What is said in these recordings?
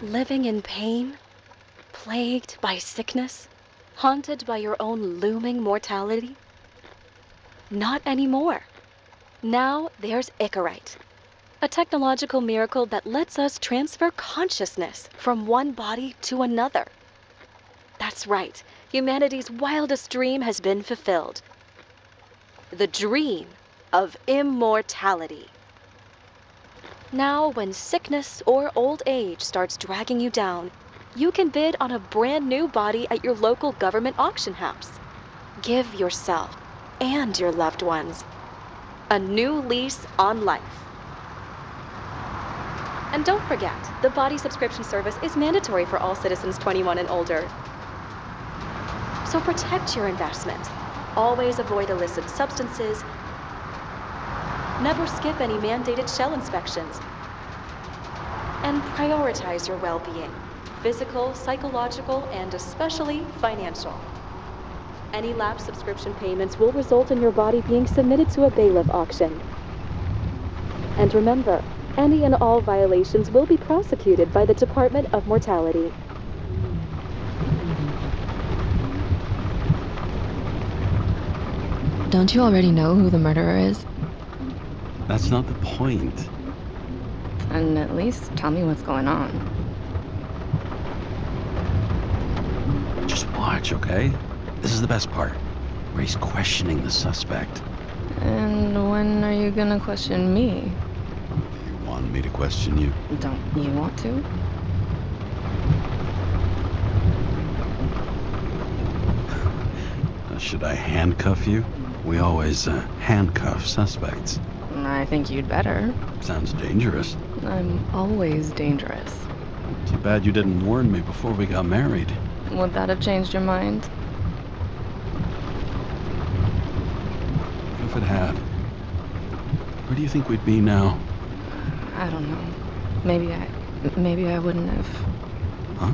Living in pain? Plagued by sickness? Haunted by your own looming mortality? Not anymore. Now there's Icarite, a technological miracle that lets us transfer consciousness from one body to another. That's right, humanity's wildest dream has been fulfilled. The dream of immortality. Now, when sickness or old age starts dragging you down, you can bid on a brand new body at your local government auction house. Give yourself and your loved ones a new lease on life. And don't forget, the body subscription service is mandatory for all citizens 21 and older. So protect your investment. Always avoid illicit substances. Never skip any mandated shell inspections. And prioritize your well-being, physical, psychological, and especially financial. Any lapsed subscription payments will result in your body being submitted to a bailiff auction. And remember, any and all violations will be prosecuted by the Department of Mortality. Don't you already know who the murderer is? That's not the point. And at least tell me what's going on. Just watch, okay? This is the best part, where he's questioning the suspect. And when are you gonna question me? You want me to question you? Don't you want to? Should I handcuff you? We always handcuff suspects. I think you'd better. Sounds dangerous. I'm always dangerous. Too bad you didn't warn me before we got married. Would that have changed your mind? What if it had? Where do you think we'd be now? I don't know. Maybe I wouldn't have. Huh?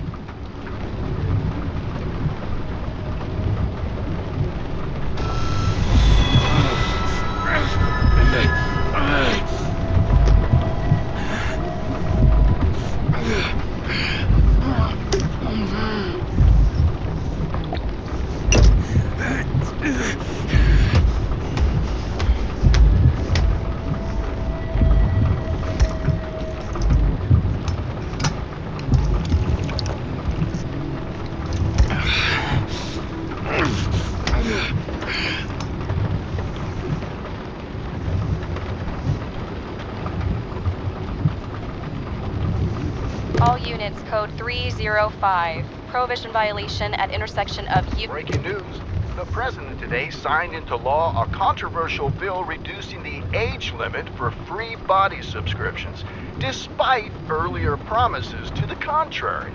All units, code 305. Prohibition violation at intersection of Breaking news. The president today signed into law a controversial bill reducing the age limit for free body subscriptions, despite earlier promises to the contrary.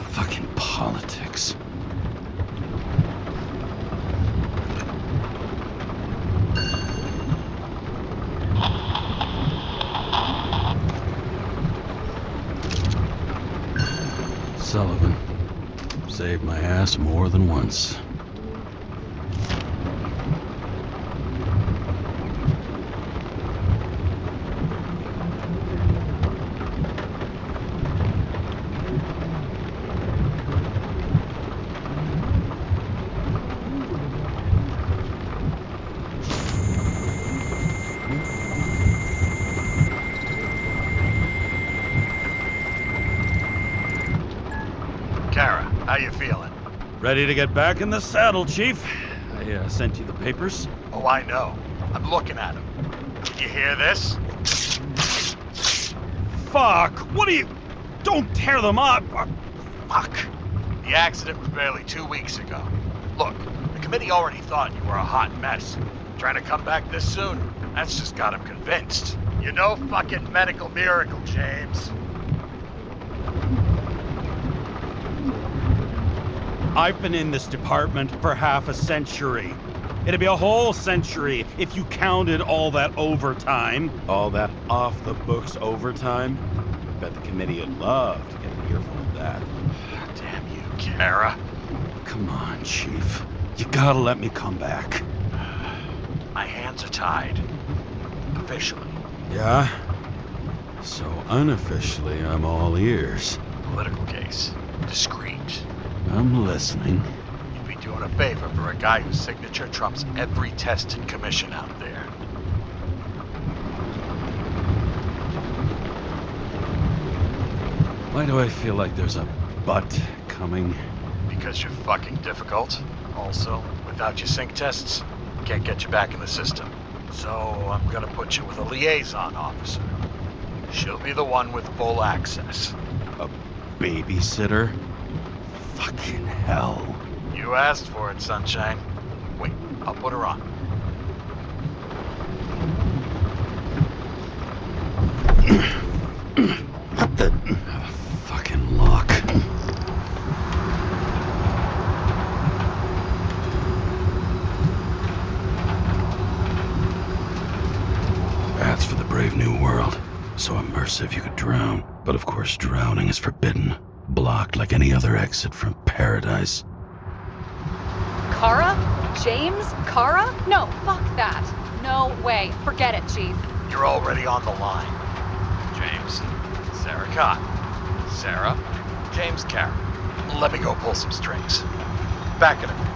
Fucking politics. Sullivan. Saved my ass more than once. Kara, how you feeling? Ready to get back in the saddle, Chief. I sent you the papers. Oh, I know. I'm looking at them. Did you hear this? Fuck! What are you... Don't tear them up! Fuck! The accident was barely 2 weeks ago. Look, the committee already thought you were a hot mess. Trying to come back this soon, that's just got them convinced. You're no fucking medical miracle, James. I've been in this department for half a century. It'd be a whole century if you counted all that overtime. All that off-the-books overtime. Bet the committee would love to get an earful of that. Damn you, Kara. Come on, Chief. You gotta let me come back. My hands are tied. Officially. Yeah? So unofficially, I'm all ears. political case. Discreet. I'm listening. You'd be doing a favor for a guy whose signature trumps every test and commission out there. Why do I feel like there's a but coming? Because you're fucking difficult. Also, without your sync tests, can't get you back in the system. So I'm gonna put you with a liaison officer. She'll be the one with full access. A babysitter? Fucking hell. You asked for it, Sunshine. Wait, I'll put her on. What the... fucking lock. That's for the brave new world. So immersive you could drown. But of course drowning is forbidden. Blocked like any other exit from paradise. Kara? James? Kara? No, fuck that. No way. Forget it, Chief. You're already on the line. James, Sarah Cott. Sarah, James Carey. Let me go pull some strings. Back in a minute.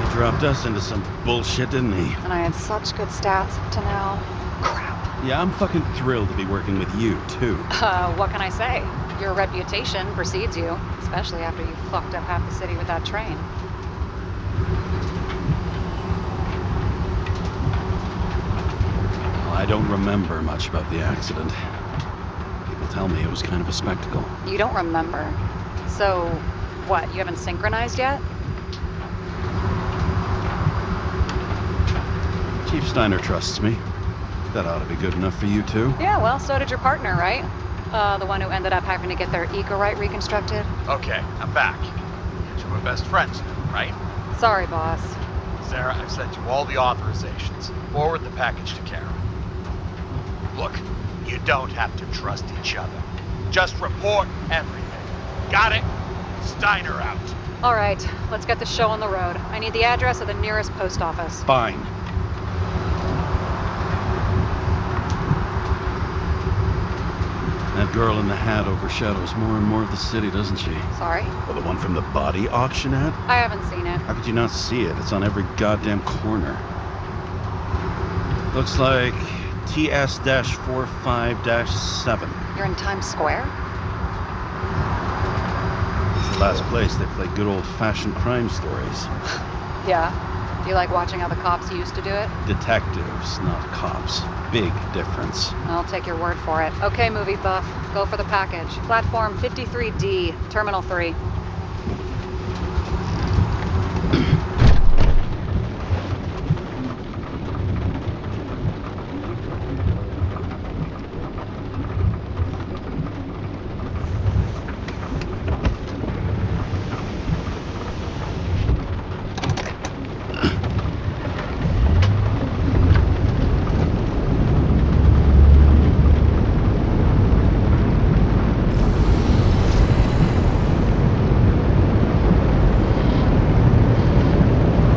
He dropped us into some bullshit, didn't he? And I had such good stats up to now. Crap. Yeah, I'm fucking thrilled to be working with you, too. What can I say? Your reputation precedes you, especially after you fucked up half the city with that train. Well, I don't remember much about the accident. People tell me it was kind of a spectacle. You don't remember. So, what, you haven't synchronized yet? Chief Steiner trusts me. That ought to be good enough for you, too. Yeah, well, so did your partner, right? The one who ended up having to get their eco-right reconstructed. Okay, I'm back. You two are best friends now, right? Sorry, boss. Sarah, I've sent you all the authorizations. Forward the package to Carol. Look, you don't have to trust each other. Just report everything. Got it? Steiner out. All right, let's get the show on the road. I need the address of the nearest post office. Fine. That girl in the hat overshadows more and more of the city, doesn't she? Sorry? Well, the one from the body auction ad? I haven't seen it. How could you not see it? It's on every goddamn corner. Looks like TS-45-7. You're in Times Square? It's the last place they play good old-fashioned crime stories. Yeah. Do you like watching how the cops used to do it? Detectives, not cops. Big difference. I'll take your word for it. Okay, movie buff. Go for the package. Platform 53D, Terminal 3.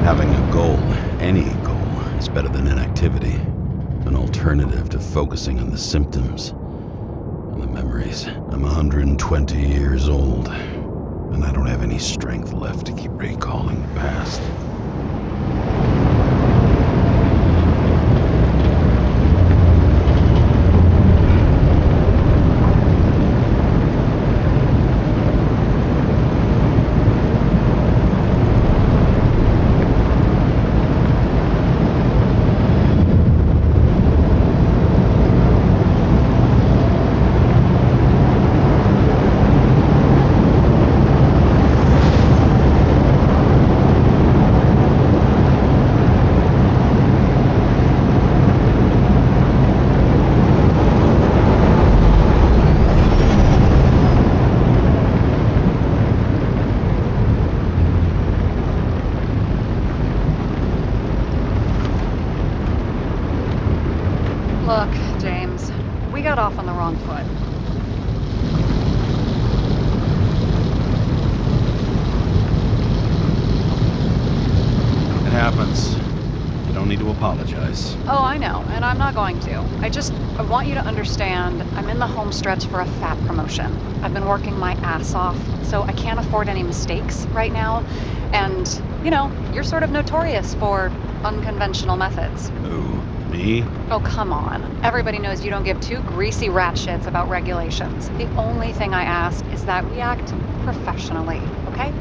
Having a goal, any goal, is better than inactivity. An alternative to focusing on the symptoms, on the memories. I'm 120 years old, and I don't have any strength left to keep recalling the past. Look, James, we got off on the wrong foot. It happens. You don't need to apologize. Oh, I know, and I'm not going to. I want you to understand, I'm in the home stretch for a fat promotion. I've been working my ass off, so I can't afford any mistakes right now. And, you're sort of notorious for unconventional methods. Who? Me? Oh, come on. Everybody knows you don't give two greasy rat shits about regulations. The only thing I ask is that we act professionally, okay?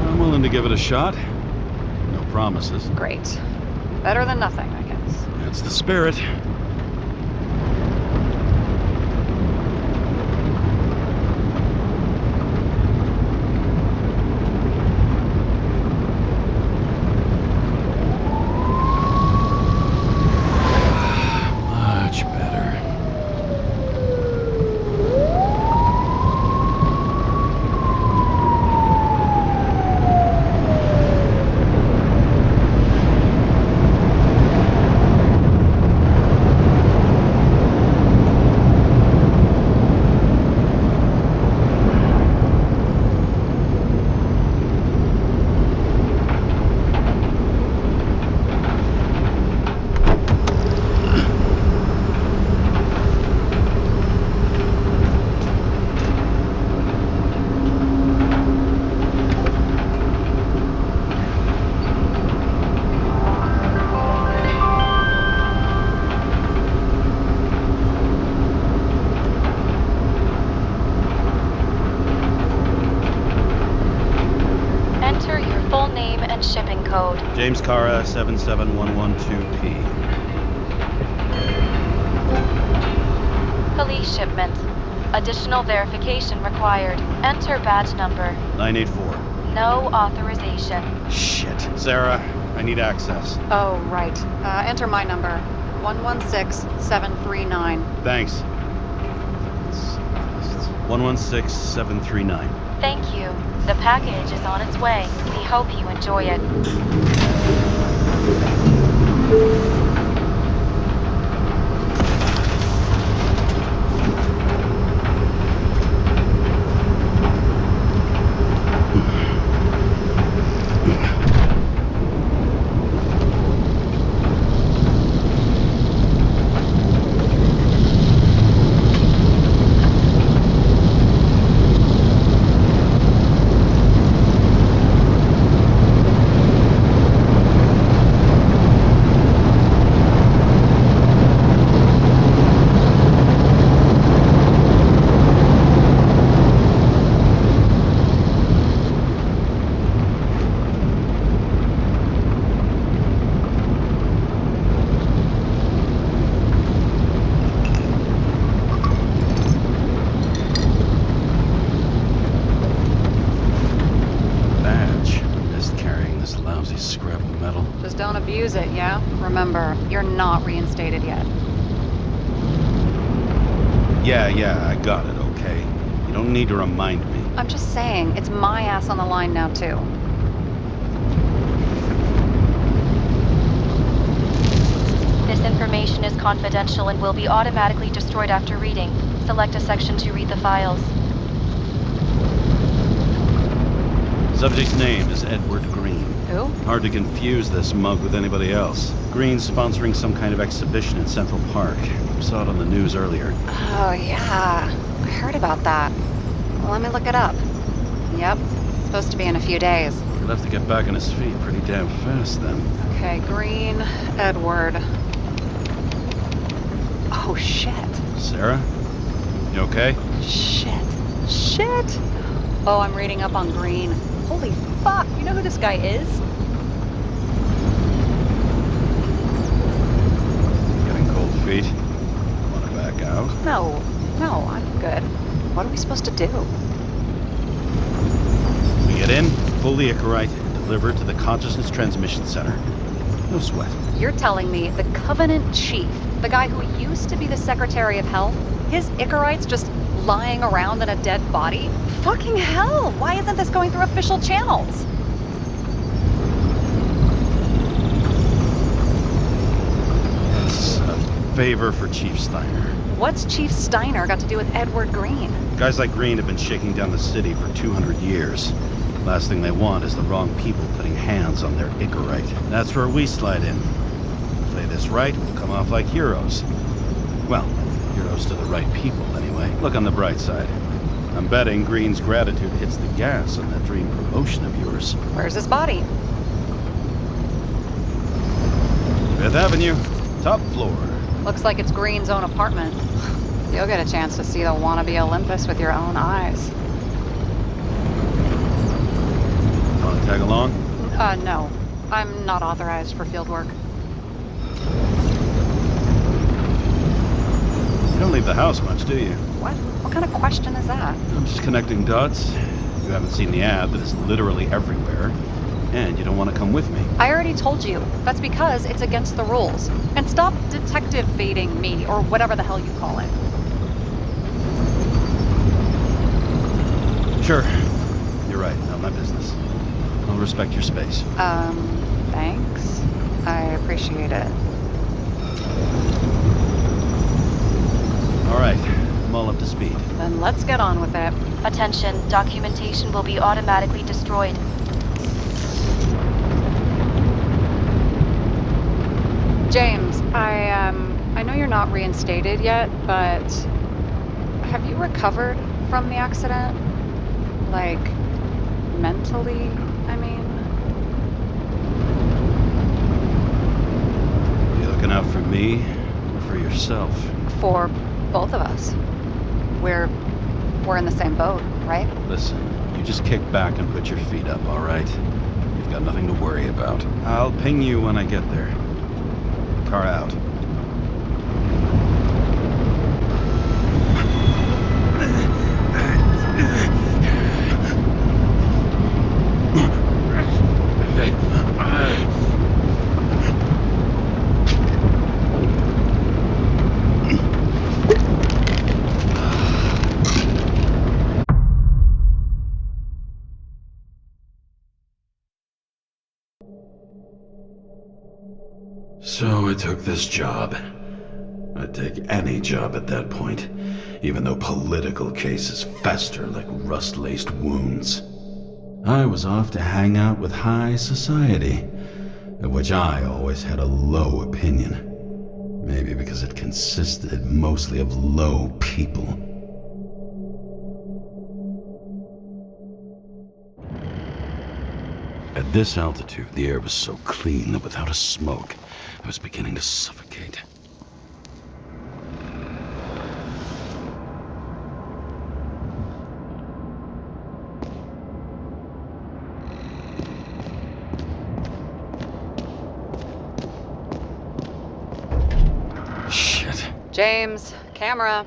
I'm willing to give it a shot. No promises. Great. Better than nothing, I guess. That's the spirit. Much better. Enter your full name and shipping code. James Cara, 77112P. Police shipment. Additional verification required. Enter badge number. 984. No authorization. Shit. Sarah, I need access. Oh, right. Enter my number. 116739. Thanks. 116739. Thank you. The package is on its way. We hope you enjoy it. Lousy scrap of metal. Just don't abuse it, yeah? Remember, you're not reinstated yet. Yeah, I got it, okay. You don't need to remind me. I'm just saying, it's my ass on the line now, too. This information is confidential and will be automatically destroyed after reading. Select a section to read the files. Subject's name is Edward Green. Who? Hard to confuse this mug with anybody else. Green's sponsoring some kind of exhibition in Central Park. Saw it on the news earlier. Oh, yeah. I heard about that. Well, let me look it up. Yep. Supposed to be in a few days. He'll have to get back on his feet pretty damn fast then. Okay, Green, Edward. Oh, shit. Sarah? You okay? Shit. Oh, I'm reading up on Green. Holy fuck, you know who this guy is? Getting cold feet? Wanna back out? No, I'm good. What are we supposed to do? We get in, fully Icarite, delivered to the Consciousness Transmission Center. No sweat. You're telling me the Covenant Chief, the guy who used to be the Secretary of Health, his Icarites just lying around in a dead body? Fucking hell! Why isn't this going through official channels? It's a favor for Chief Steiner. What's Chief Steiner got to do with Edward Green? Guys like Green have been shaking down the city for 200 years. Last thing they want is the wrong people putting hands on their Icarite. That's where we slide in. Play this right, we'll come off like heroes. Well, heroes to the right people, anyway. Look on the bright side. I'm betting Green's gratitude hits the gas on that dream promotion of yours. Where's his body? 5th Avenue, top floor. Looks like it's Green's own apartment. You'll get a chance to see the wannabe Olympus with your own eyes. Want to tag along? No. I'm not authorized for field work. You don't leave the house much, do you? What? What kind of question is that? I'm just connecting dots. You haven't seen the ad that is literally everywhere. And you don't want to come with me. I already told you. That's because it's against the rules. And stop detective baiting me, or whatever the hell you call it. Sure. You're right. Not my business. I'll respect your space. Thanks. I appreciate it. All right. I'm all up to speed. Then let's get on with it. Attention, documentation will be automatically destroyed. James, I know you're not reinstated yet, but have you recovered from the accident? Like, mentally, I mean? You looking out for me or for yourself? For both of us. We're in the same boat, right? Listen, you just kick back and put your feet up, all right? You've got nothing to worry about. I'll ping you when I get there. Car out. So I took this job. I'd take any job at that point, even though political cases fester like rust-laced wounds. I was off to hang out with high society, of which I always had a low opinion. Maybe because it consisted mostly of low people. At this altitude, the air was so clean that without a smoke, I was beginning to suffocate. Shit. James, camera.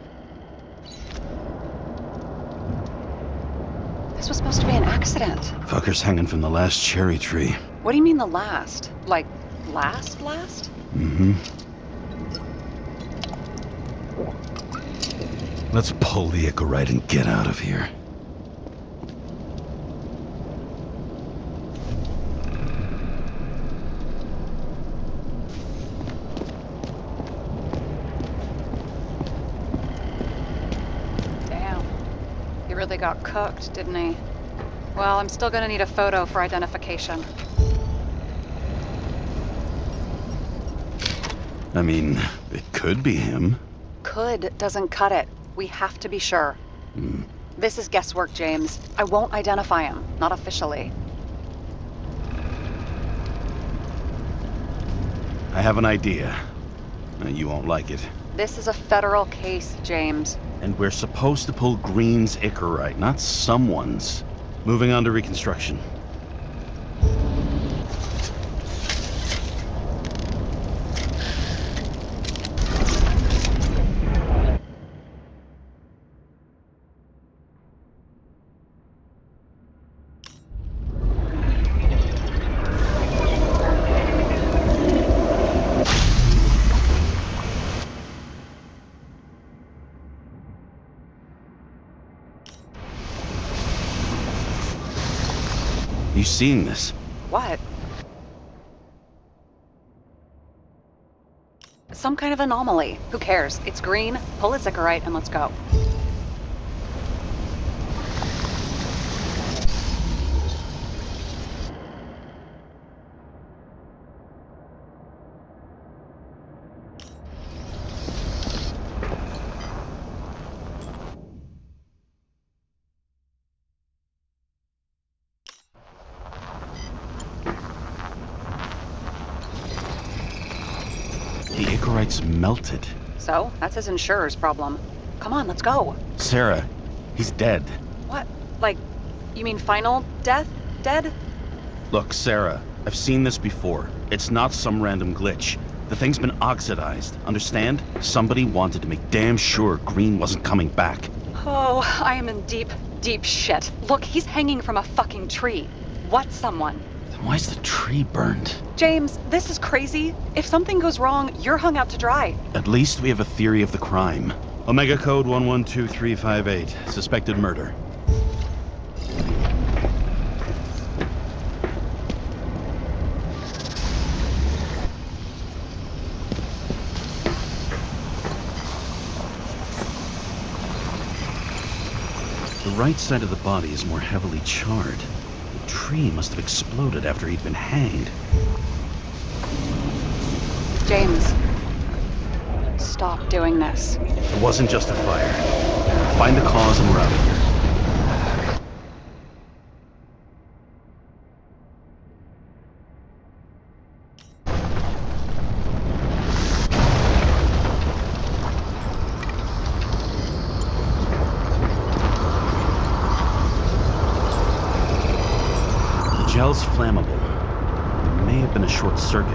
This was supposed to be an accident. Fucker's hanging from the last cherry tree. What do you mean the last? Like, last? Mm-hmm. Let's pull the Icarite and get out of here. Damn. He really got cooked, didn't he? Well, I'm still gonna need a photo for identification. I mean, it could be him. Could doesn't cut it. We have to be sure. This is guesswork, James. I won't identify him. Not officially. I have an idea. You won't like it. This is a federal case, James. And we're supposed to pull Green's Icarite, not someone's. Moving on to reconstruction. You seeing this? What? some kind of anomaly. Who cares? It's green, pull a Zickerite, and let's go. The Icarite's melted. So, that's his insurer's problem. Come on, let's go. Sarah, he's dead. What? Like, you mean final death? Dead? Look, Sarah, I've seen this before. It's not some random glitch. The thing's been oxidized, understand? Somebody wanted to make damn sure Green wasn't coming back. Oh, I am in deep, deep shit. Look, he's hanging from a fucking tree. What someone? Then why's the tree burned? James, this is crazy. If something goes wrong, you're hung out to dry. At least we have a theory of the crime. Omega code 112358. Suspected murder. The right side of the body is more heavily charred. The tree must have exploded after he'd been hanged. James, stop doing this. It wasn't just a fire. Find the cause and we're out of here. The gel's flammable. There may have been a short circuit,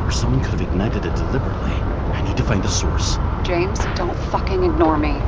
or someone could have ignited it deliberately. I need to find the source. James, don't fucking ignore me.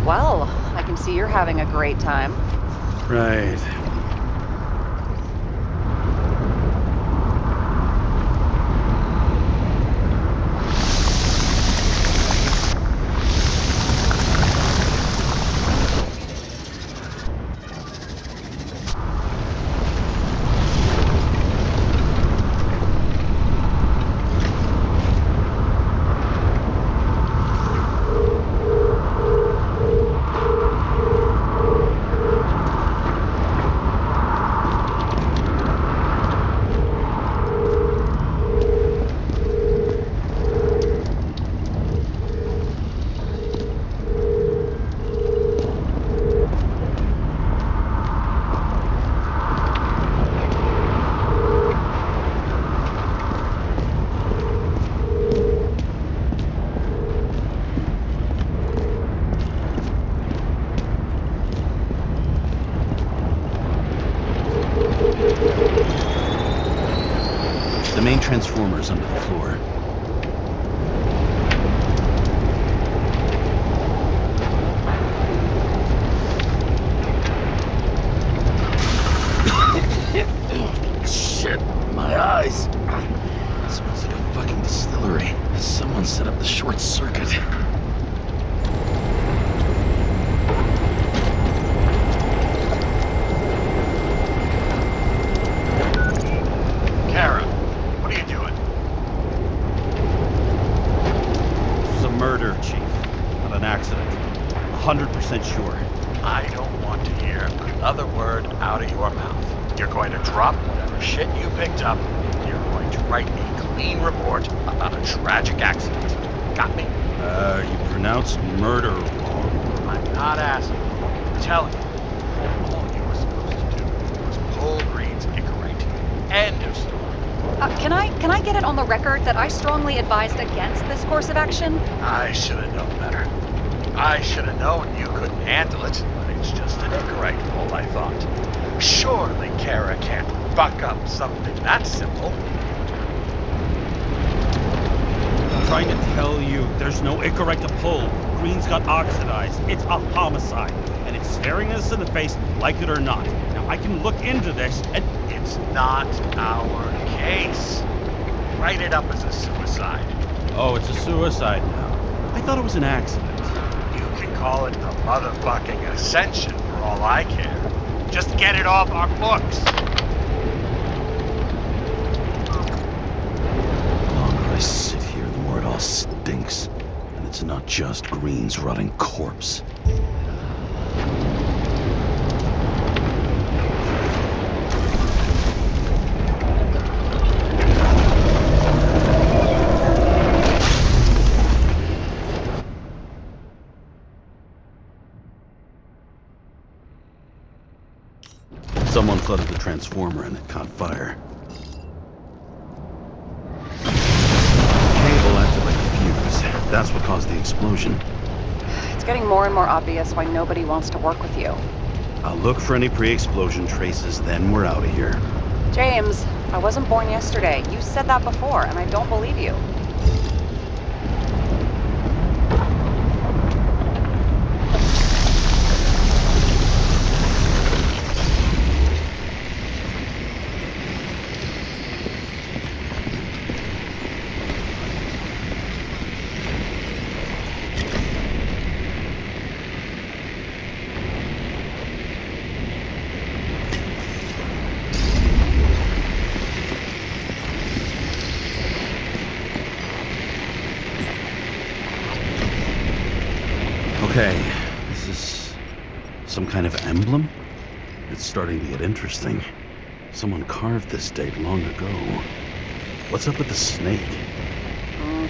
Well, I can see you're having a great time. Right. The main transformer's under the floor. Shit, my eyes. This looks like a fucking distillery. Someone set up the short circuit. Kara, what are you doing? This is a murder, Chief. Not an accident. 100% sure. I don't want to hear another word out of your mouth. You're going to drop whatever shit you picked up. You're going going to write a clean report about a tragic accident. Got me? You pronounced murder wrong. I'm not asking. I'm telling you. All you were supposed to do was pull Green's Icarite. End of story. Can I get it on the record that I strongly advised against this course of action? I should have known better. I should have known you couldn't handle it, but it's just an Icarite all I thought. Surely Kara can't fuck up something that simple. I'm trying to tell you, there's no Icarite to pull. Green's got oxidized. It's a homicide. And it's staring us in the face, like it or not. Now, I can look into this, and It's not our case. Write it up as a suicide. oh, it's a suicide now. I thought it was an accident. You can call it a motherfucking ascension for all I care. Just get it off our books. The longer I sit here, the more it all stinks. And it's not just Green's rotting corpse. Someone flooded the transformer and it caught fire. Cable acted like a fuse. That's what caused the explosion. It's getting more and more obvious why nobody wants to work with you. I'll look for any pre-explosion traces, then we're out of here. James, I wasn't born yesterday. You said that before, and I don't believe you. Okay, is this some kind of emblem? It's starting to get interesting. Someone carved this date long ago. What's up with the snake?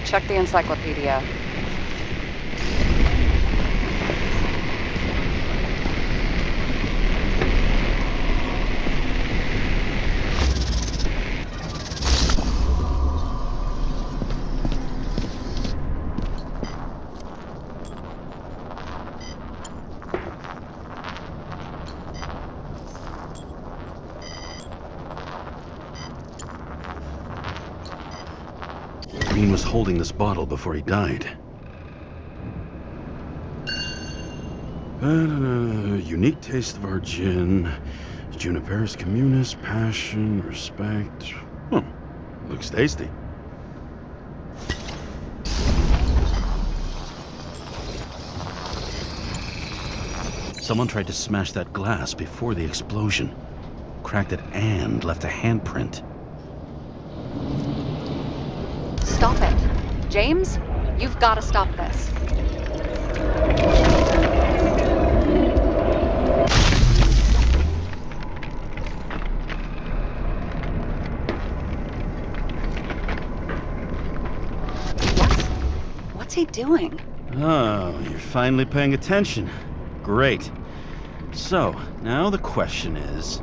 Check the encyclopedia. Green was holding this bottle before he died. Unique taste of our gin. Juniperus communis, passion, respect. Looks tasty. Someone tried to smash that glass before the explosion. Cracked it and left a handprint. Stop it. James, you've got to stop this. What's he doing? Oh, you're finally paying attention. Great. So, now the question is,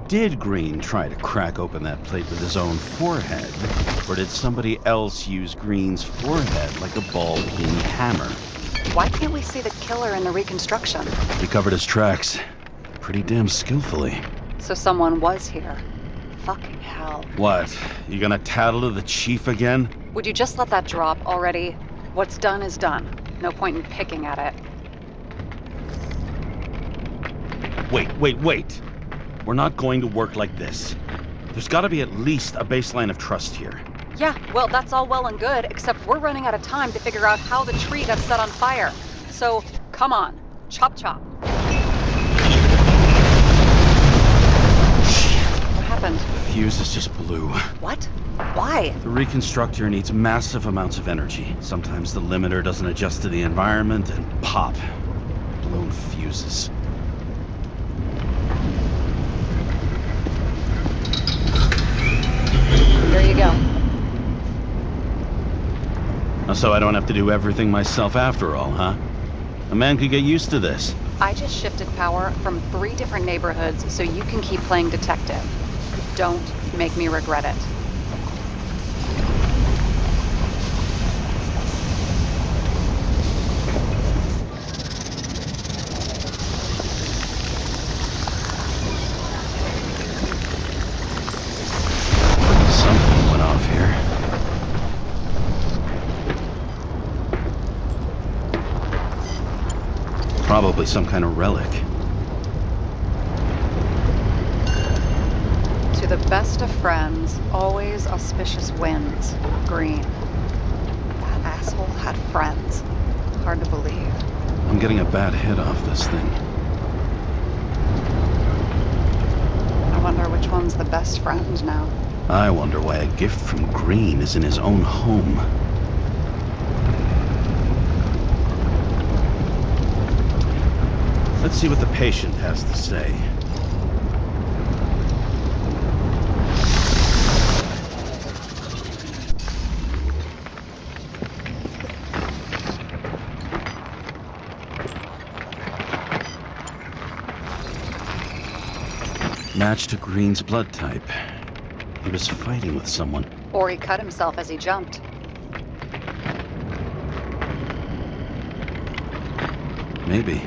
did Green try to crack open that plate with his own forehead, or did somebody else use Green's forehead like a ball-peen hammer? Why can't we see the killer in the reconstruction? He covered his tracks pretty damn skillfully. So someone was here. Fucking hell. What? You gonna tattle to the chief again? Would you just let that drop already? What's done is done. No point in picking at it. Wait. We're not going to work like this. There's gotta be at least a baseline of trust here. Yeah, well, that's all well and good, except we're running out of time to figure out how the tree got set on fire. So, come on. Chop chop. What happened? The fuses just blew. What? Why? The reconstructor needs massive amounts of energy. Sometimes the limiter doesn't adjust to the environment, and pop. Blown fuses. Here you go. So I don't have to do everything myself after all, huh? A man could get used to this. I just shifted power from 3 different neighborhoods so you can keep playing detective. Don't make me regret it. Something went off here. Probably some kind of relic. To the best of friends, always auspicious winds. Green. That asshole had friends. Hard to believe. I'm getting a bad hit off this thing. I wonder which one's the best friend now. I wonder why a gift from Green is in his own home. Let's see what the patient has to say. Match to Green's blood type. He was fighting with someone. Or he cut himself as he jumped. Maybe.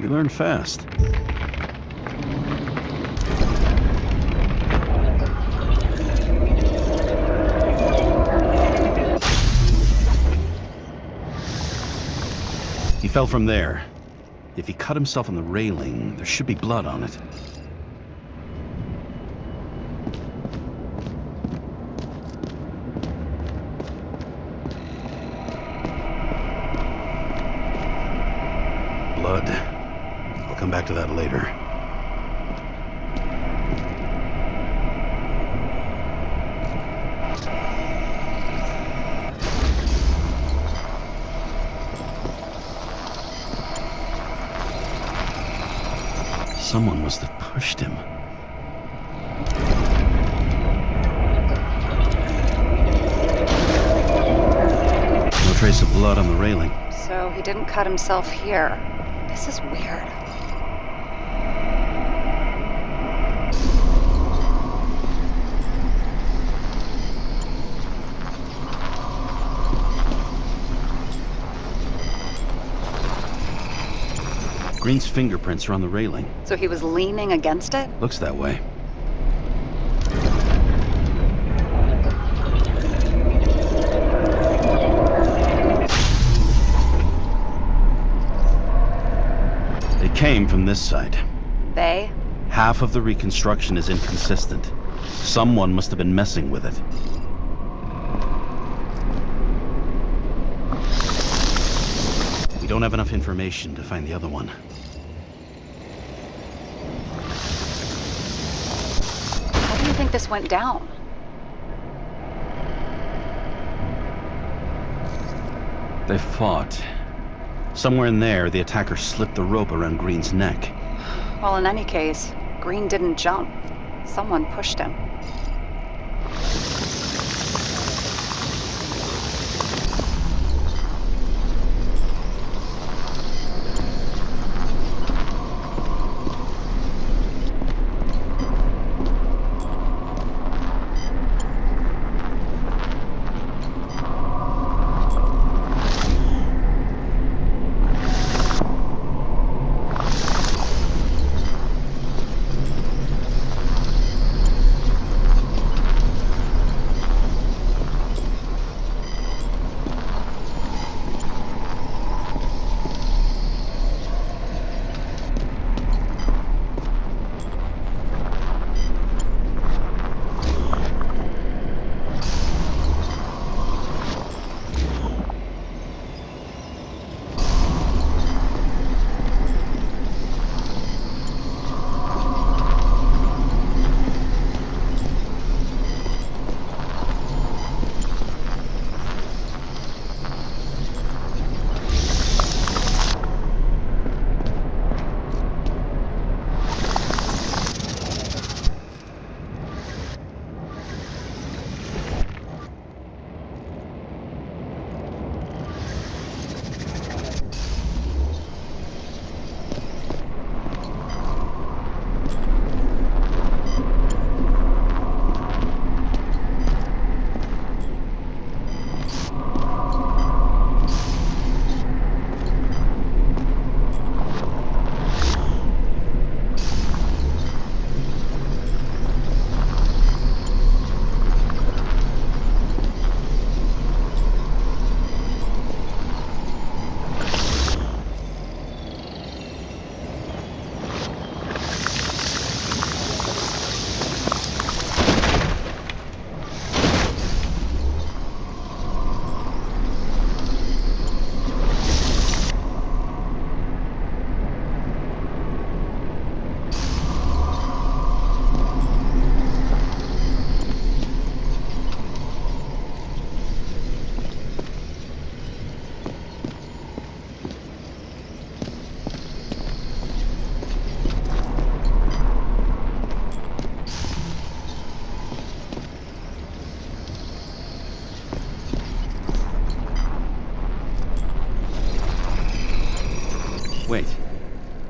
You learn fast. He fell from there. If he cut himself on the railing, there should be blood on it. Blood. I'll come back to that later. Someone must have pushed him. No trace of blood on the railing. So he didn't cut himself here. This is weird. Green's fingerprints are on the railing. So he was leaning against it? Looks that way. They came from this side. They? Half of the reconstruction is inconsistent. Someone must have been messing with it. We don't have enough information to find the other one. How do you think this went down? They fought. Somewhere in there, the attacker slipped the rope around Green's neck. Well, in any case, Green didn't jump. Someone pushed him.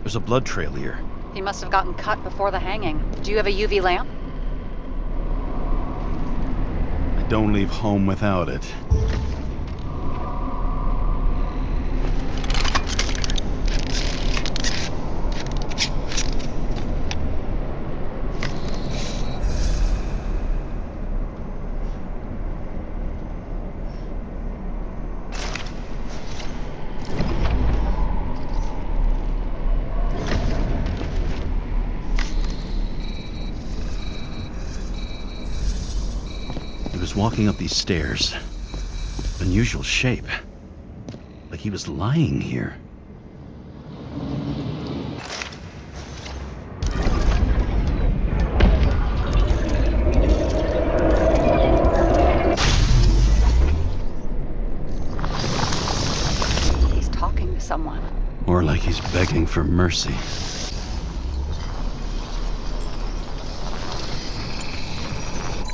There's a blood trail here. He must have gotten cut before the hanging. Do you have a UV lamp? I don't leave home without it. He was walking up these stairs. Unusual shape. Like he was lying here. He's talking to someone. Or like he's begging for mercy.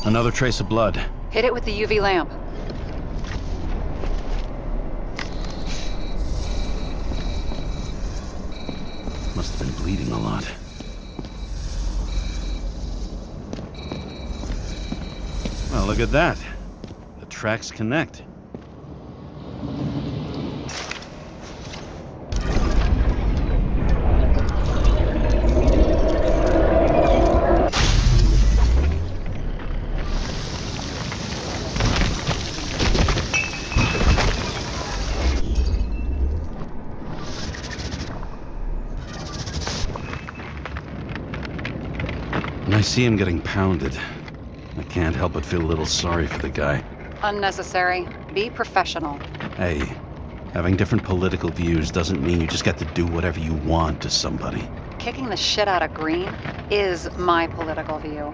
Another trace of blood. Hit it with the UV lamp. Must have been bleeding a lot. Well, look at that. The tracks connect. And I see him getting pounded. I can't help but feel a little sorry for the guy. Unnecessary. Be professional. Hey, having different political views doesn't mean you just get to do whatever you want to somebody. Kicking the shit out of Green is my political view.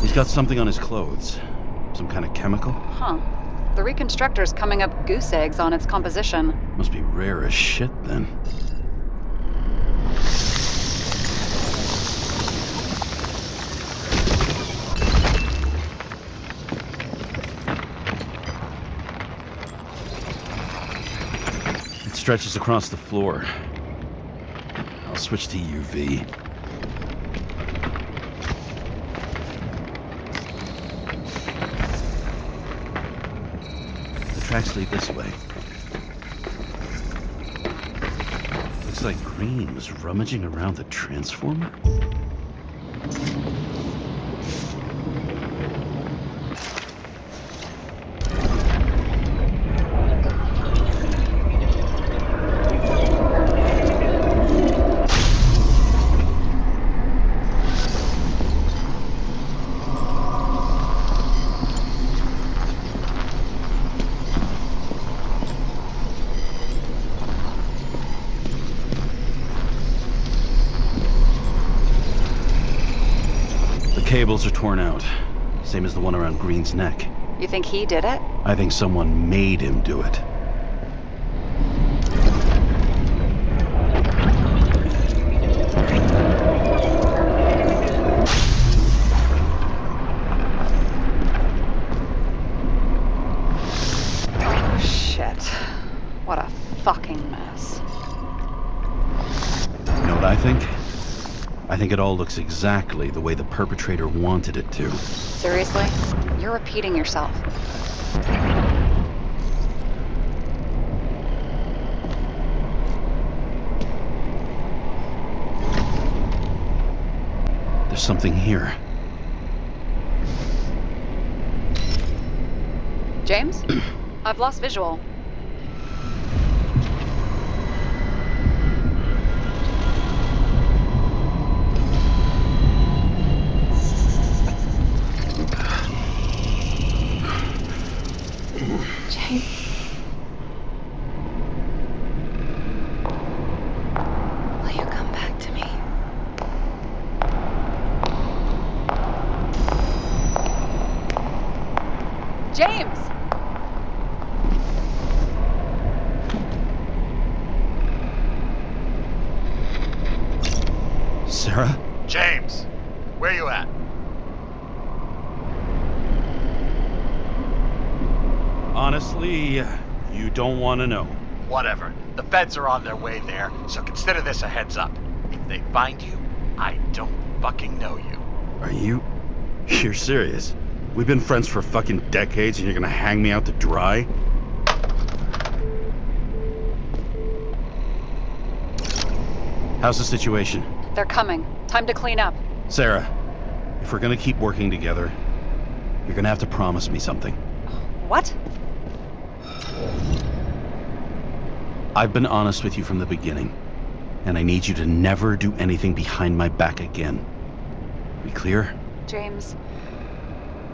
He's got something on his clothes. Some kind of chemical? Huh. The reconstructor's coming up goose eggs on its composition. Must be rare as shit then. It stretches across the floor. I'll switch to UV. The tracks lead this way. Looks like Green was rummaging around the transformer. Cables are torn out, same as the one around Green's neck. You think he did it? I think someone made him do it. Oh, shit. What a fucking mess. You know what I think? I think it all looks exactly the way the perpetrator wanted it to. Seriously? You're repeating yourself. There's something here. James? I've lost visual. James. Will you come back to me? James! Sarah? James, where you at? Honestly, you don't want to know. Whatever. The feds are on their way there, so consider this a heads up. If they find you, I don't fucking know you. Are you... You're serious? We've been friends for fucking decades and you're gonna hang me out to dry? How's the situation? They're coming. Time to clean up. Sarah, if we're gonna keep working together, you're gonna have to promise me something. What? I've been honest with you from the beginning, and I need you to never do anything behind my back again. We clear? James.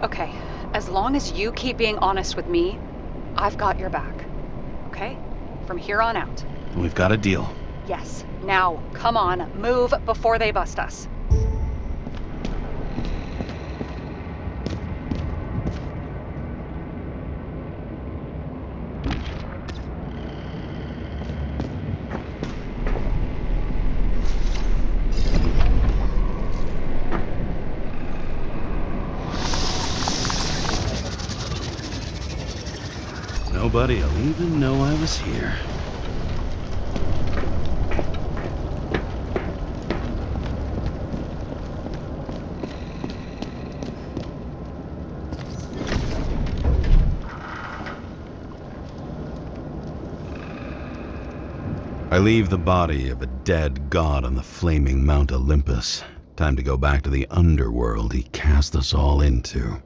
Okay, as long as you keep being honest with me, I've got your back. Okay? From here on out. And we've got a deal. Yes. Now, come on, move before they bust us. Nobody'll even know I was here. I leave the body of a dead god on the flaming Mount Olympus. Time to go back to the underworld he cast us all into.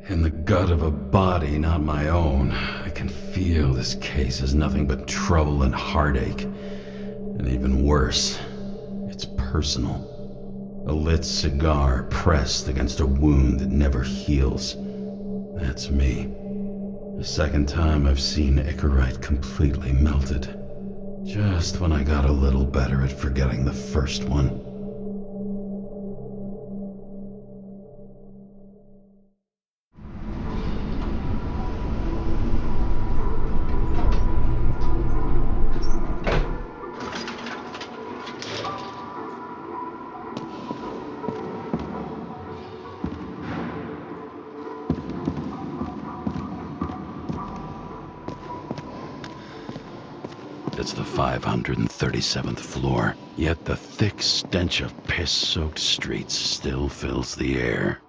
In the gut of a body not my own, I can feel this case is nothing but trouble and heartache. And even worse, it's personal. A lit cigar pressed against a wound that never heals. That's me. The second time I've seen Icarite completely melted. Just when I got a little better at forgetting the first one. It's the 537th floor, yet the thick stench of piss-soaked streets still fills the air.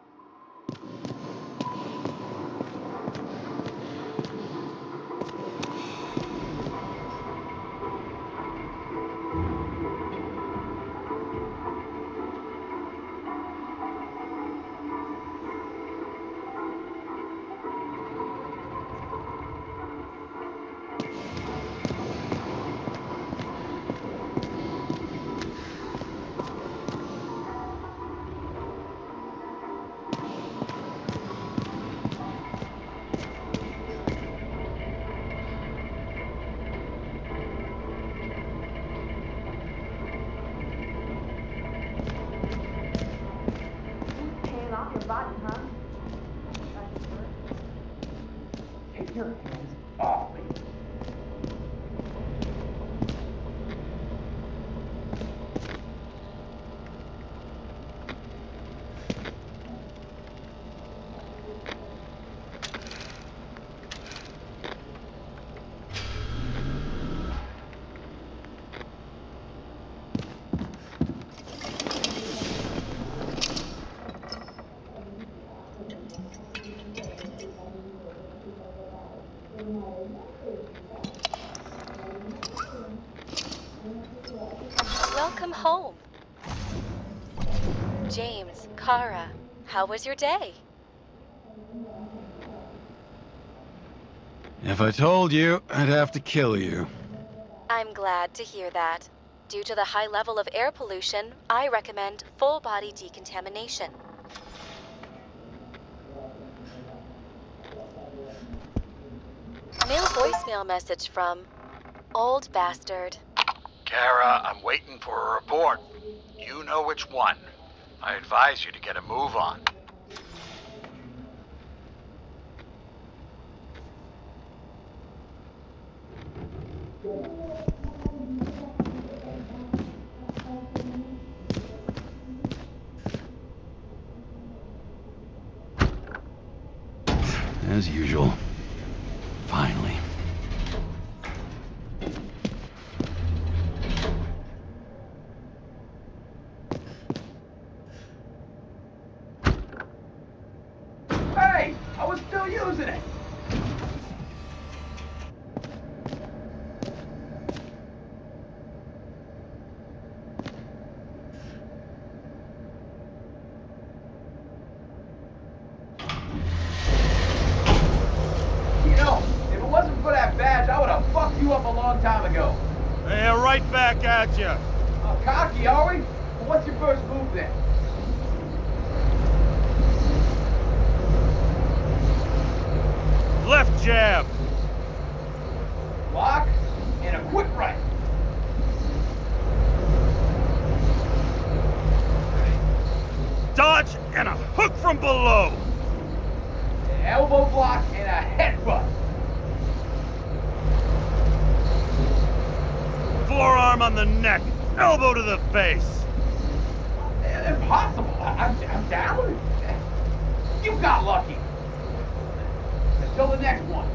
Welcome home. James, Kara, how was your day? If I told you, I'd have to kill you. I'm glad to hear that. Due to the high level of air pollution, I recommend full body decontamination. New voicemail message from Old Bastard. Kara, I'm waiting for a report. You know which one. I advise you to get a move on. As usual. Finally. Hey! I was still using it! You know, if it wasn't for that badge, I would have fucked you up a long time ago. Hey, right back at you. Cocky, are we? Well, what's your first move then? Left jab. Block and a quick right. Dodge and a hook from below. An elbow block and a headbutt. Forearm on the neck. Elbow to the face. Impossible. I'm down. You got lucky. Until the next one.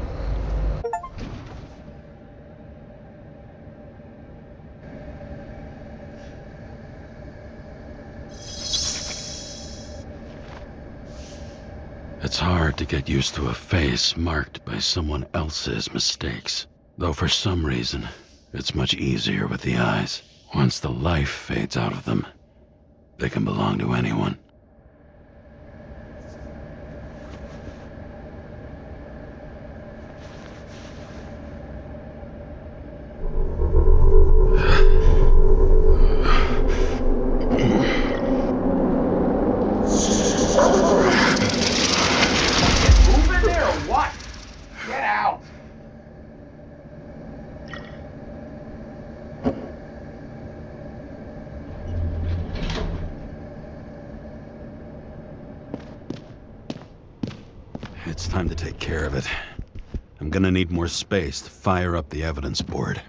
It's hard to get used to a face marked by someone else's mistakes. Though for some reason, it's much easier with the eyes. Once the life fades out of them, they can belong to anyone. Move in there or what? Get out. It's time to take care of it. I'm gonna need more space to fire up the evidence board.